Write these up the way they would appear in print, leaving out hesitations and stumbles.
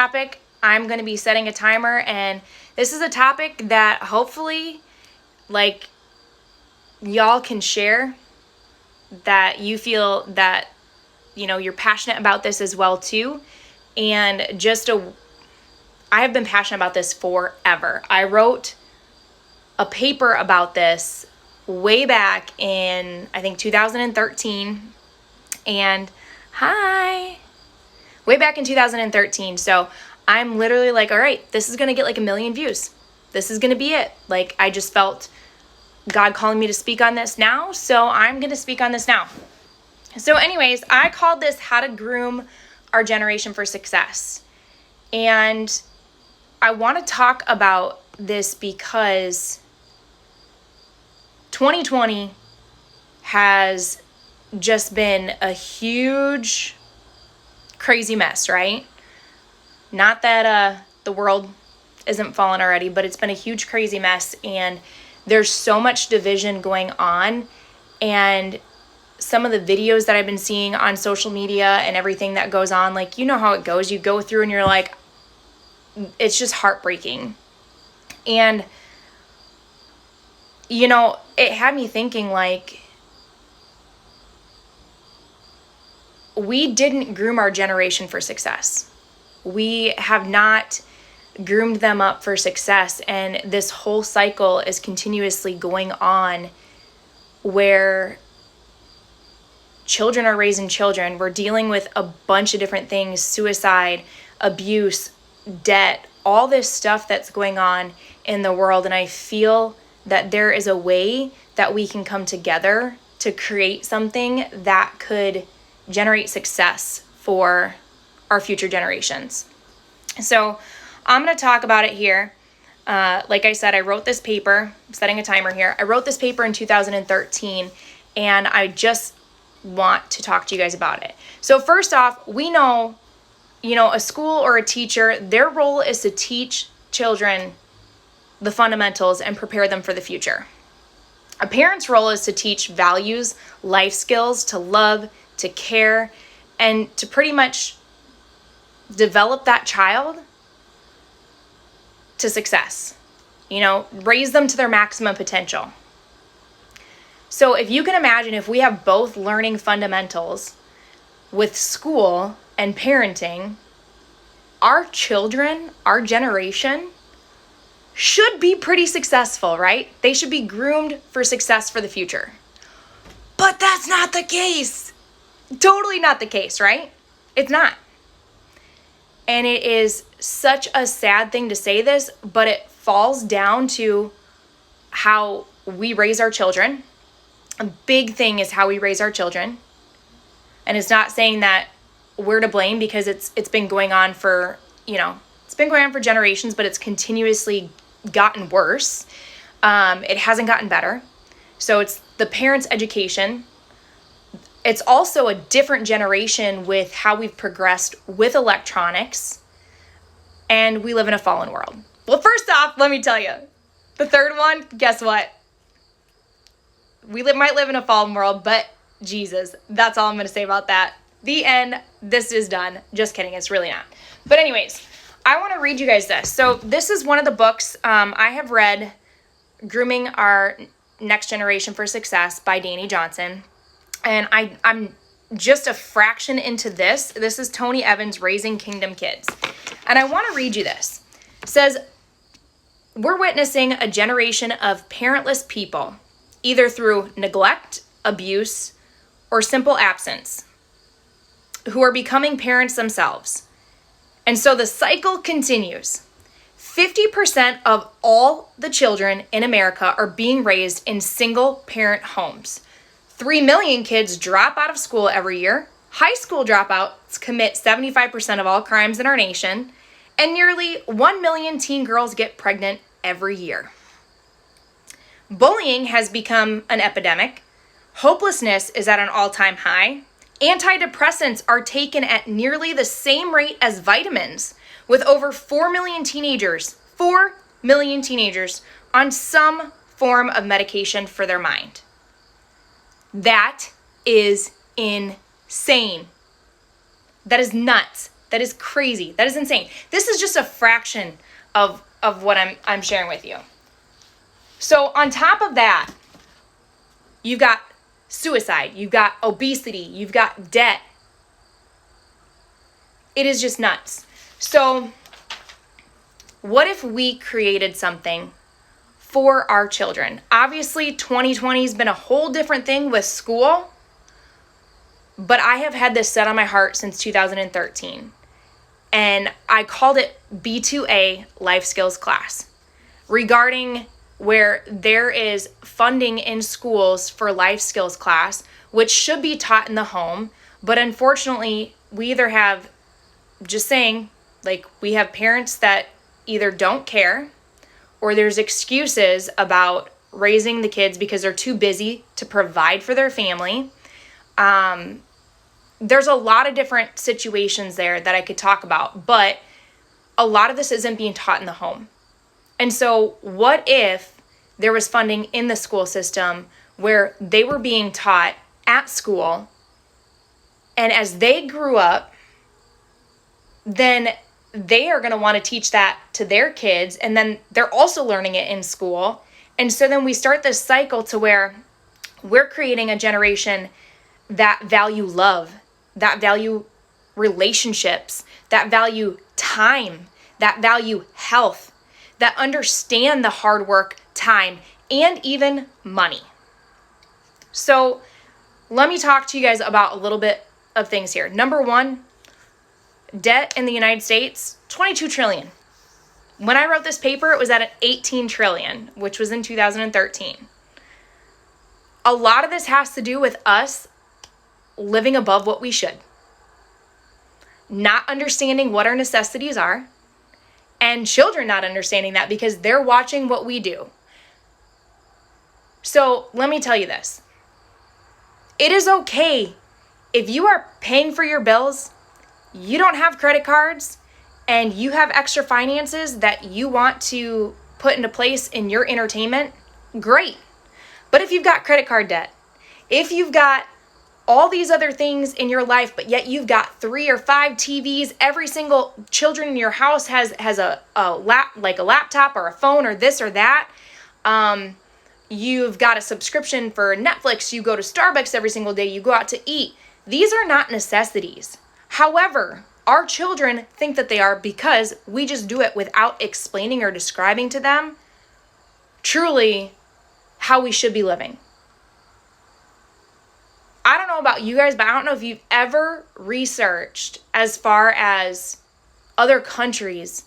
topic, I'm going to be setting a timer, and this is a topic that hopefully, like, y'all can share, that you feel that, you know, you're passionate about this as well too. And I have been passionate about this forever. I wrote a paper about this way back in, I think, 2013. And way back in 2013. So I'm literally like, all right, this is going to get like 1 million views. This is going to be it. Like, I just felt God calling me to speak on this now. So I'm going to speak on this now. So anyways, I called this How to Groom Our Generation for Success. And I want to talk about this because 2020 has just been a huge, crazy mess, right? Not that the world isn't fallen already, but it's been a huge, crazy mess, and there's so much division going on. And some of the videos that I've been seeing on social media and everything that goes on, like, you know how it goes. You go through and you're like, it's just heartbreaking. And, you know, it had me thinking, like, we didn't groom our generation for success. We have not groomed them up for success. And this whole cycle is continuously going on where children are raising children. We're dealing with a bunch of different things: suicide, abuse, debt, all this stuff that's going on in the world. And I feel that there is a way that we can come together to create something that could generate success for our future generations. So I'm going to talk about it here. Like I said, I wrote this paper. I'm setting a timer here. I wrote this paper in 2013, and I just want to talk to you guys about it. So first off, we know, you know, a school or a teacher, their role is to teach children the fundamentals and prepare them for the future. A parent's role is to teach values, life skills, to love, to care, and to pretty much develop that child to success. You know, raise them to their maximum potential. So if you can imagine, if we have both learning fundamentals with school and parenting, our children, our generation, should be pretty successful, right? They should be groomed for success for the future. But that's not the case. Totally not the case, right? It's not. And it is such a sad thing to say this, but it falls down to how we raise our children. A big thing is how we raise our children. And it's not saying that we're to blame, because it's been going on for, you know, it's been going on for generations, but it's continuously gotten worse. It hasn't gotten better. So it's the parents' education. It's also a different generation with how we've progressed with electronics, and we live in a fallen world. Well, first off, let me tell you, the third one, guess what? We might live in a fallen world, but Jesus, that's all I'm going to say about that. The end. This is done. Just kidding. It's really not. But anyways, I want to read you guys this. So this is one of the books I have read, Grooming Our Next Generation for Success by Danny Johnson. And I'm just a fraction into this. This is Tony Evans' Raising Kingdom Kids. And I want to read you this. It says, we're witnessing a generation of parentless people, either through neglect, abuse, or simple absence, who are becoming parents themselves. And so the cycle continues. 50% of all the children in America are being raised in single-parent homes. 3 million kids drop out of school every year. High school dropouts commit 75% of all crimes in our nation. And nearly 1 million teen girls get pregnant every year. Bullying has become an epidemic. Hopelessness is at an all-time high. Antidepressants are taken at nearly the same rate as vitamins, with over 4 million teenagers on some form of medication for their mind. That is insane. That is nuts. That is crazy. That is insane. This is just a fraction of what I'm sharing with you. So on top of that, you've got suicide, you've got obesity, you've got debt. It is just nuts. So what if we created something for our children? Obviously, 2020 has been a whole different thing with school, but I have had this set on my heart since 2013. And I called it B2A Life Skills Class, regarding where there is funding in schools for life skills class, which should be taught in the home. But unfortunately, we either have, just saying, like, we have parents that either don't care, or there's excuses about raising the kids because they're too busy to provide for their family. There's a lot of different situations there that I could talk about, but a lot of this isn't being taught in the home. And so what if there was funding in the school system where they were being taught at school, and as they grew up, then they are going to want to teach that to their kids, and then they're also learning it in school. And so then we start this cycle to where we're creating a generation that value love, that value relationships, that value time, that value health, that understand the hard work, time, and even money. So let me talk to you guys about a little bit of things here. Number one, debt in the United States, 22 trillion. When I wrote this paper, it was at an 18 trillion, which was in 2013. A lot of this has to do with us living above what we should, not understanding what our necessities are, and children not understanding that because they're watching what we do. So let me tell you this. It is okay if you are paying for your bills, you don't have credit cards, and you have extra finances that you want to put into place in your entertainment, great. But if you've got credit card debt, if you've got all these other things in your life, but yet you've got 3 or 5 TVs, every single children in your house has a laptop or a phone or this or that. You've got a subscription for Netflix, you go to Starbucks every single day, you go out to eat. These are not necessities. However, our children think that they are because we just do it without explaining or describing to them truly how we should be living. I don't know about you guys, but I don't know if you've ever researched as far as other countries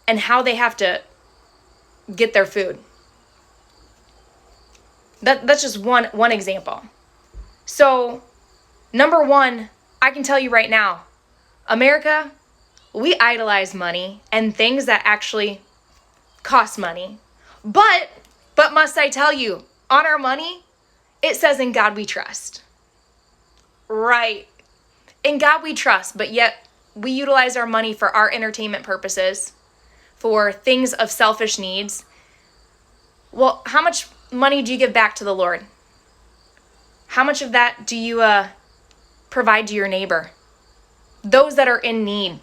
and how they have to get their food. That's just one example. So, number one, I can tell you right now, America, we idolize money and things that actually cost money. But must I tell you, on our money, it says in God we trust. Right. In God we trust, but yet we utilize our money for our entertainment purposes, for things of selfish needs. Well, how much money do you give back to the Lord? How much of that do you provide to your neighbor? Those that are in need.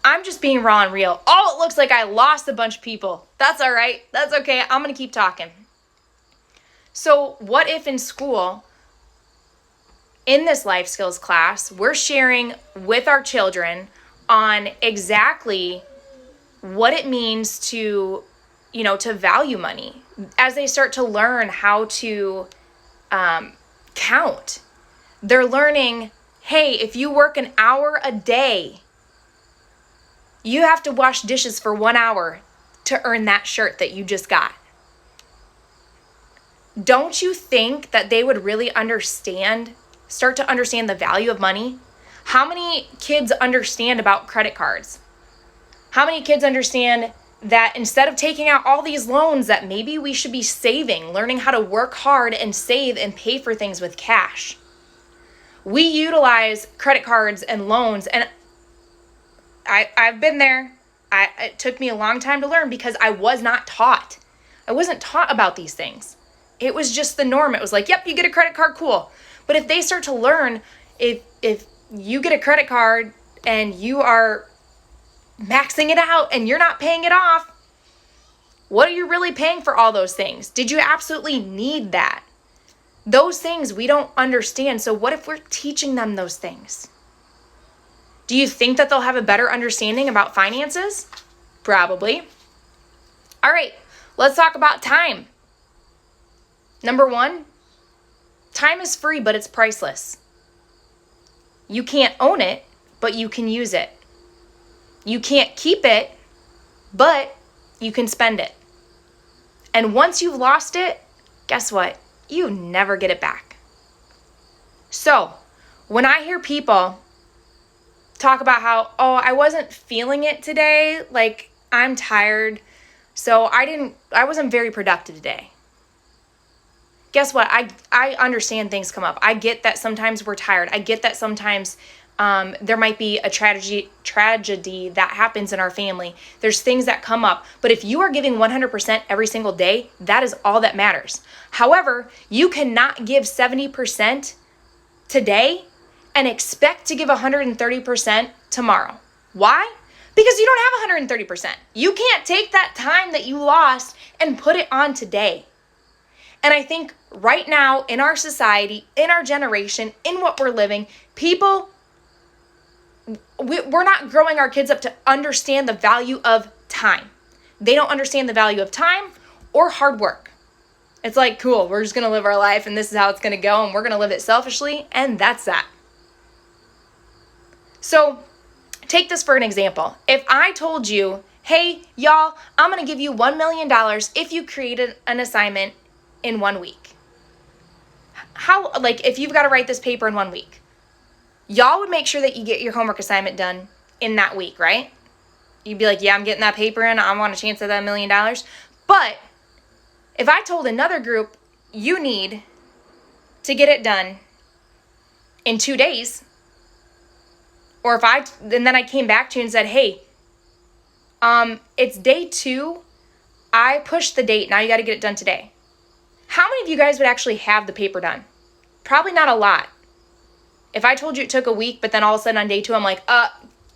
I'm just being raw and real. Oh, it looks like I lost a bunch of people. That's all right. That's okay. I'm going to keep talking. So what if in school, in this life skills class, we're sharing with our children on exactly what it means to, to value money as they start to learn how to count. They're learning, hey, if you work an hour a day, you have to wash dishes for 1 hour to earn that shirt that you just got. Don't you think that they would really start to understand the value of money? How many kids understand about credit cards? How many kids understand that instead of taking out all these loans that maybe we should be saving, learning how to work hard and save and pay for things with cash? We utilize credit cards and loans, and I've been there. It took me a long time to learn because I was not taught. I wasn't taught about these things. It was just the norm. It was like, yep, you get a credit card, cool. But if they start to learn, if you get a credit card, and you are maxing it out and you're not paying it off, what are you really paying for all those things? Did you absolutely need that? Those things we don't understand. So what if we're teaching them those things? Do you think that they'll have a better understanding about finances? Probably. All right, let's talk about time. Number one, time is free, but it's priceless. You can't own it, but you can use it. You can't keep it, but you can spend it. And once you've lost it, guess what? You never get it back. So when I hear people talk about how, oh, I wasn't feeling it today, like I'm tired, so I wasn't very productive today. Guess what? I understand things come up. I get that sometimes we're tired. I get that sometimes there might be a tragedy that happens in our family. There's things that come up. But if you are giving 100% every single day, that is all that matters. However, you cannot give 70% today and expect to give 130% tomorrow. Why? Because you don't have 130%. You can't take that time that you lost and put it on today. And I think right now in our society, in our generation, in what we're living, we're not growing our kids up to understand the value of time. They don't understand the value of time or hard work. It's like, cool, we're just going to live our life and this is how it's going to go and we're going to live it selfishly, and that's that. So take this for an example. If I told you, hey, y'all, I'm going to give you $1 million if you created an assignment in 1 week. If you've got to write this paper in 1 week, y'all would make sure that you get your homework assignment done in that week, right? You'd be like, yeah, I'm getting that paper in. I want a chance at that $1 million. But if I told another group, you need to get it done in 2 days, or then I came back to you and said, hey, it's day 2. I pushed the date. Now you got to get it done today. How many of you guys would actually have the paper done? Probably not a lot. If I told you it took a week, but then all of a sudden on day 2, I'm like,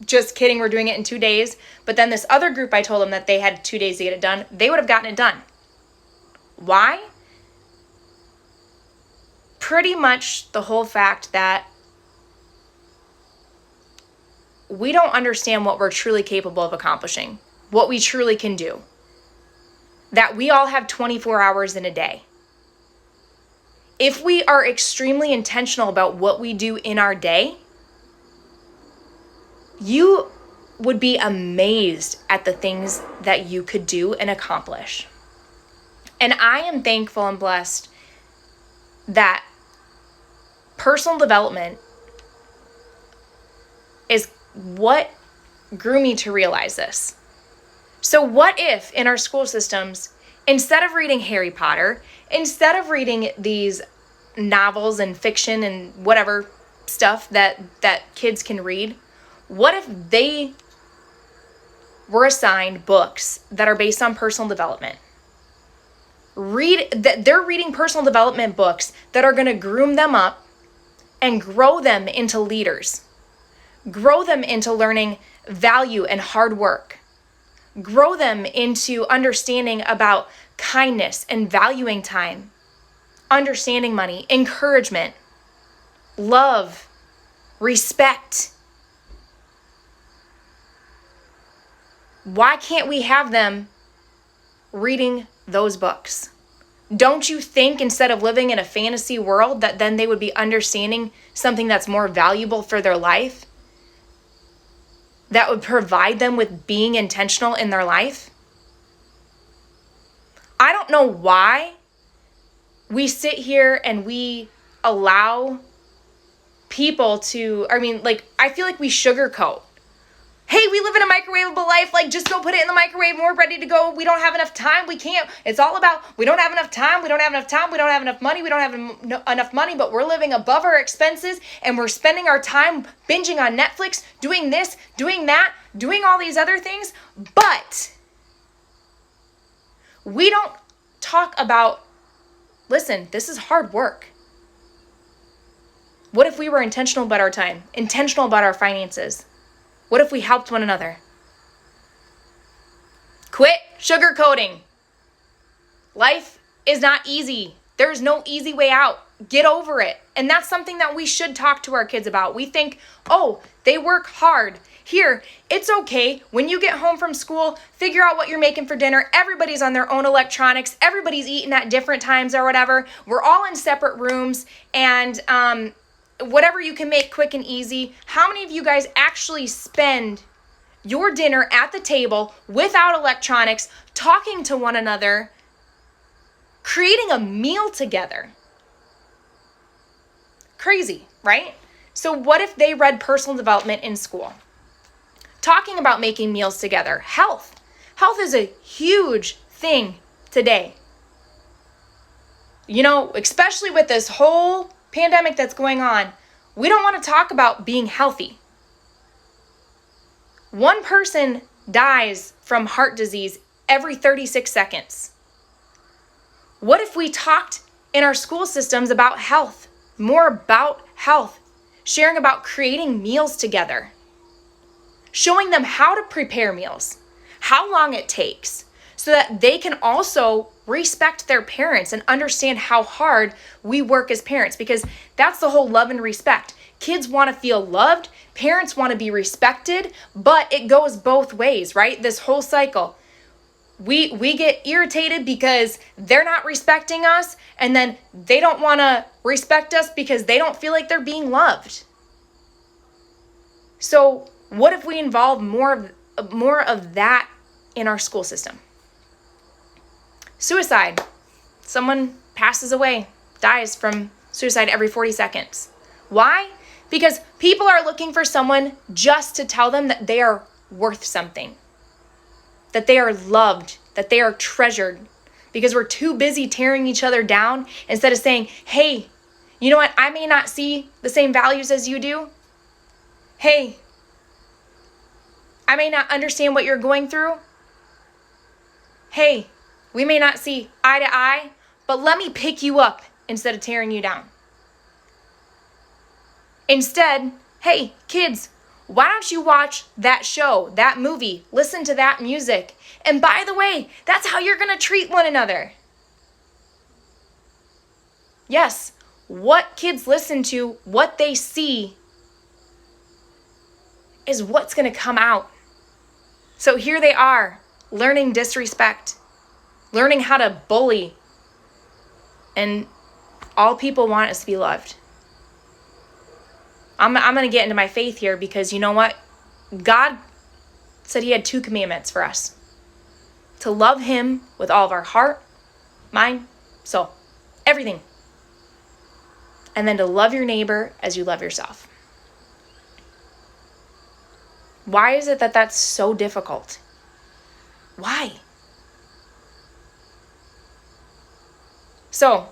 just kidding, we're doing it in 2 days. But then this other group, I told them that they had 2 days to get it done. They would have gotten it done. Why? Pretty much the whole fact that we don't understand what we're truly capable of accomplishing, what we truly can do. That we all have 24 hours in a day. If we are extremely intentional about what we do in our day, you would be amazed at the things that you could do and accomplish. And I am thankful and blessed that personal development is what grew me to realize this. So what if in our school systems, instead of reading Harry Potter, instead of reading these novels and fiction and whatever stuff that kids can read, what if they were assigned books that are based on personal development? They're reading personal development books that are going to groom them up and grow them into leaders. Grow them into learning value and hard work. Grow them into understanding about kindness and valuing time, understanding money, encouragement, love, respect. Why can't we have them reading those books? Don't you think instead of living in a fantasy world that then they would be understanding something that's more valuable for their life? That would provide them with being intentional in their life? I don't know why we sit here and we allow people to, I feel like we sugarcoat. Hey, we live in a microwavable life. Just go put it in the microwave and we're ready to go. We don't have enough time. We can't. It's all about, we don't have enough time. We don't have enough time. We don't have enough money. We don't have enough money, but we're living above our expenses and we're spending our time binging on Netflix, doing this, doing that, doing all these other things. But we don't talk about, listen, this is hard work. What if we were intentional about our time, intentional about our finances? What if we helped one another? Quit sugarcoating. Life is not easy. There's no easy way out. Get over it. And that's something that we should talk to our kids about. We think, oh, they work hard. Here, it's okay. When you get home from school, figure out what you're making for dinner. Everybody's on their own electronics. Everybody's eating at different times or whatever. We're all in separate rooms. And whatever you can make quick and easy. How many of you guys actually spend your dinner at the table without electronics, talking to one another, creating a meal together? Crazy, right? So what if they read personal development in school? Talking about making meals together. Health. Health is a huge thing today. You know, especially with this whole pandemic that's going on, we don't want to talk about being healthy. One person dies from heart disease every 36 seconds. What if we talked in our school systems about health, more about health, sharing about creating meals together, showing them how to prepare meals, how long it takes, so that they can also respect their parents and understand how hard we work as parents, because that's the whole love and respect. Kids want to feel loved, parents want to be respected, but it goes both ways, right? This whole cycle. We get irritated because they're not respecting us, and then they don't want to respect us because they don't feel like they're being loved. So what if we involve more of that in our school system? Suicide. Someone passes away, dies from suicide every 40 seconds. Why? Because people are looking for someone just to tell them that they are worth something, that they are loved, that they are treasured, because we're too busy tearing each other down instead of saying, hey, you know what? I may not see the same values as you do. Hey, I may not understand what you're going through. Hey, we may not see eye to eye, but let me pick you up instead of tearing you down. Instead, hey, kids, why don't you watch that show, that movie, listen to that music? And by the way, that's how you're going to treat one another. Yes, what kids listen to, what they see, is what's going to come out. So here they are, learning disrespect, learning how to bully, and all people want is to be loved. I'm going to get into my faith here, because you know what? God said he had 2 commandments for us. To love him with all of our heart, mind, soul, everything. And then to love your neighbor as you love yourself. Why is it that that's so difficult? Why? So,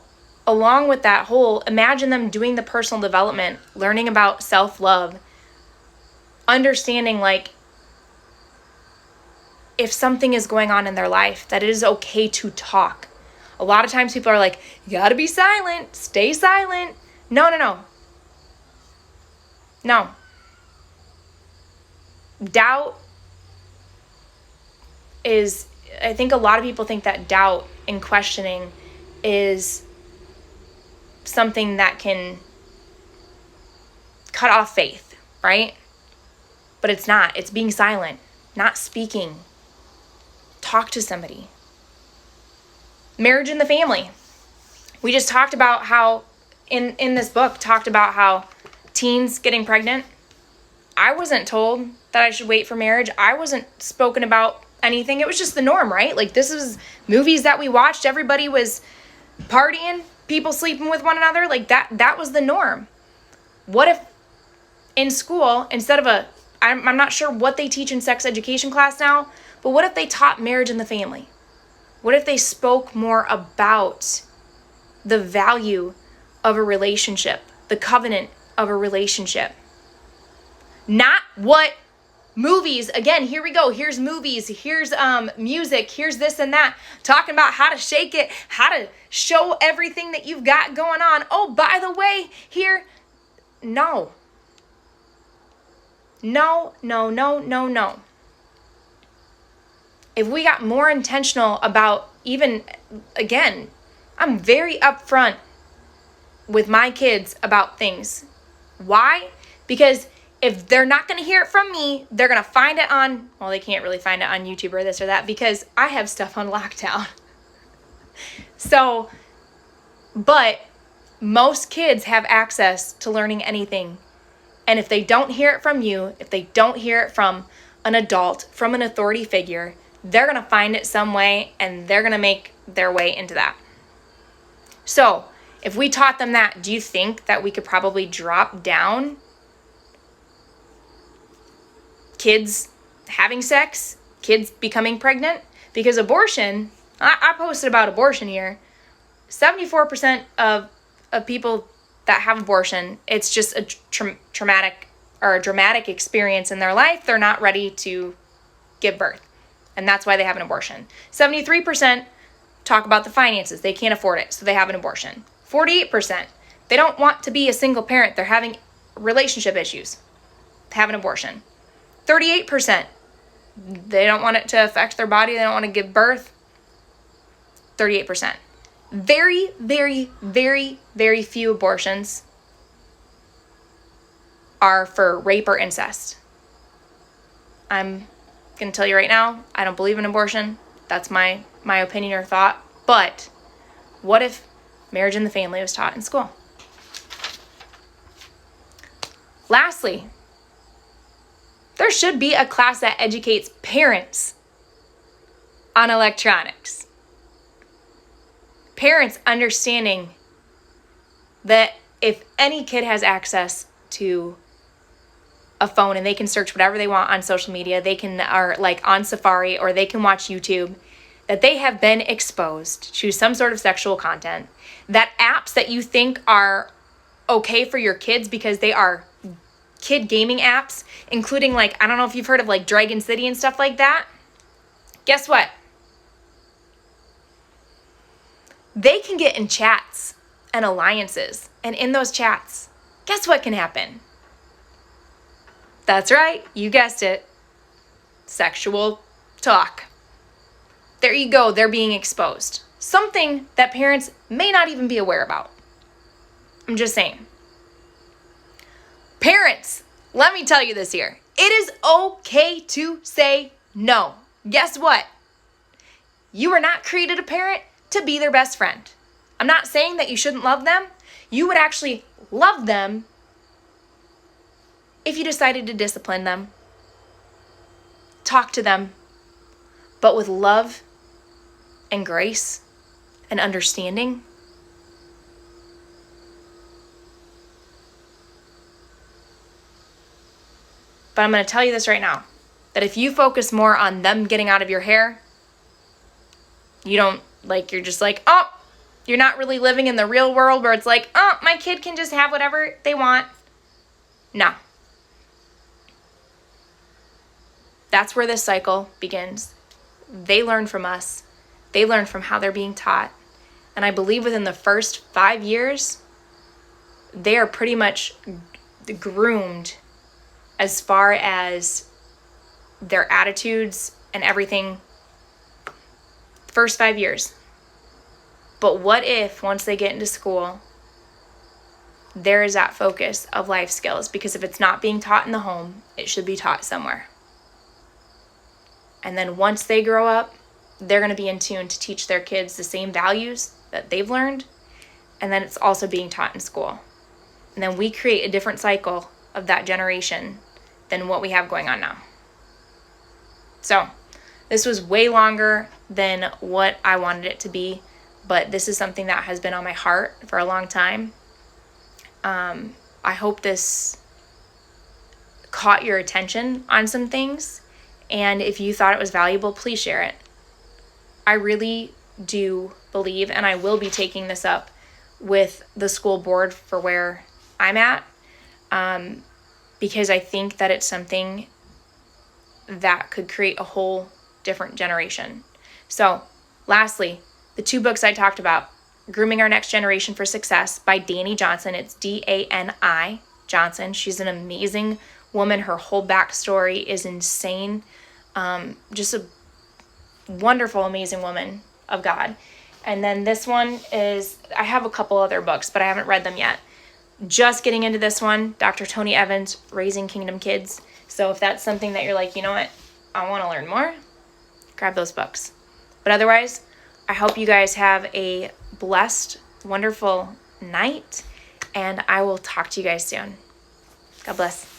along with that whole, imagine them doing the personal development, learning about self-love, understanding like if something is going on in their life, that it is okay to talk. A lot of times people are like, you gotta be silent, stay silent. No. Doubt is, I think a lot of people think that doubt and questioning is something that can cut off faith, right? But it's not. It's being silent, not speaking. Talk to somebody. Marriage and the family. We just talked about how, in this book, talked about how teens getting pregnant. I wasn't told that I should wait for marriage. I wasn't spoken about anything. It was just the norm, right? Like, this is movies that we watched. Everybody was partying, people sleeping with one another. Like, that was the norm. What if in school, instead of I'm not sure what they teach in sex education class now, but what if they taught marriage and the family? What if they spoke more about the value of a relationship, the covenant of a relationship? Not what movies, again, here we go. Here's movies, here's music, here's this and that, talking about how to shake it, how to show everything that you've got going on. Oh, by the way, here, no. No, no, no, no, no. If we got more intentional about even, again, I'm very upfront with my kids about things. Why? Because if they're not going to hear it from me, they're going to find it on, well, they can't really find it on YouTube or this or that because I have stuff on lockdown. So, but most kids have access to learning anything. And if they don't hear it from you, if they don't hear it from an adult, from an authority figure, they're going to find it some way and they're going to make their way into that. So, if we taught them that, do you think that we could probably drop down kids having sex, kids becoming pregnant? Because abortion, I posted about abortion here, 74% of people that have abortion, it's just a traumatic or a dramatic experience in their life. They're not ready to give birth. And that's why they have an abortion. 73% talk about the finances. They can't afford it, so they have an abortion. 48%, they don't want to be a single parent. They're having relationship issues. They have an abortion. 38%, they don't want it to affect their body. They don't want to give birth. 38%. Very, very, very, very few abortions are for rape or incest. I'm going to tell you right now, I don't believe in abortion. That's my opinion or thought. But what if marriage and the family was taught in school? Lastly, there should be a class that educates parents on electronics. Parents understanding that if any kid has access to a phone and they can search whatever they want on social media, they can are like on Safari or they can watch YouTube, that they have been exposed to some sort of sexual content, that apps that you think are okay for your kids because they are kid gaming apps, including like, I don't know if you've heard of like Dragon City and stuff like that. Guess what? They can get in chats and alliances, and in those chats, guess what can happen? That's right, you guessed it. Sexual talk. There you go, they're being exposed. Something that parents may not even be aware about. I'm just saying. Parents, let me tell you this here. It is okay to say no. Guess what? You were not created a parent to be their best friend. I'm not saying that you shouldn't love them. You would actually love them if you decided to discipline them, talk to them, but with love and grace and understanding. But I'm going to tell you this right now, that if you focus more on them getting out of your hair, you don't, like, you're just like, oh, you're not really living in the real world where it's like, oh, my kid can just have whatever they want. No. That's where this cycle begins. They learn from us. They learn from how they're being taught. And I believe within the first 5 years, they are pretty much groomed as far as their attitudes and everything. First 5 years. But what if once they get into school, there is that focus of life skills? Because if it's not being taught in the home, it should be taught somewhere. And then once they grow up, they're going to be in tune to teach their kids the same values that they've learned. And then it's also being taught in school. And then we create a different cycle of that generation than what we have going on now. So this was way longer than what I wanted it to be, but this is something that has been on my heart for a long time. I hope this caught your attention on some things, and if you thought it was valuable, please share it. I really do believe, and I will be taking this up with the school board for where I'm at, because I think that it's something that could create a whole different generation. So, lastly, the 2 books I talked about, Grooming Our Next Generation for Success by Dani Johnson. It's Dani Johnson. She's an amazing woman. Her whole backstory is insane. Just a wonderful, amazing woman of God. And then this one is, I have a couple other books, but I haven't read them yet. Just getting into this one, Dr. Tony Evans, Raising Kingdom Kids. So if that's something that you're like, you know what, I want to learn more, grab those books. But otherwise, I hope you guys have a blessed, wonderful night, and I will talk to you guys soon. God bless.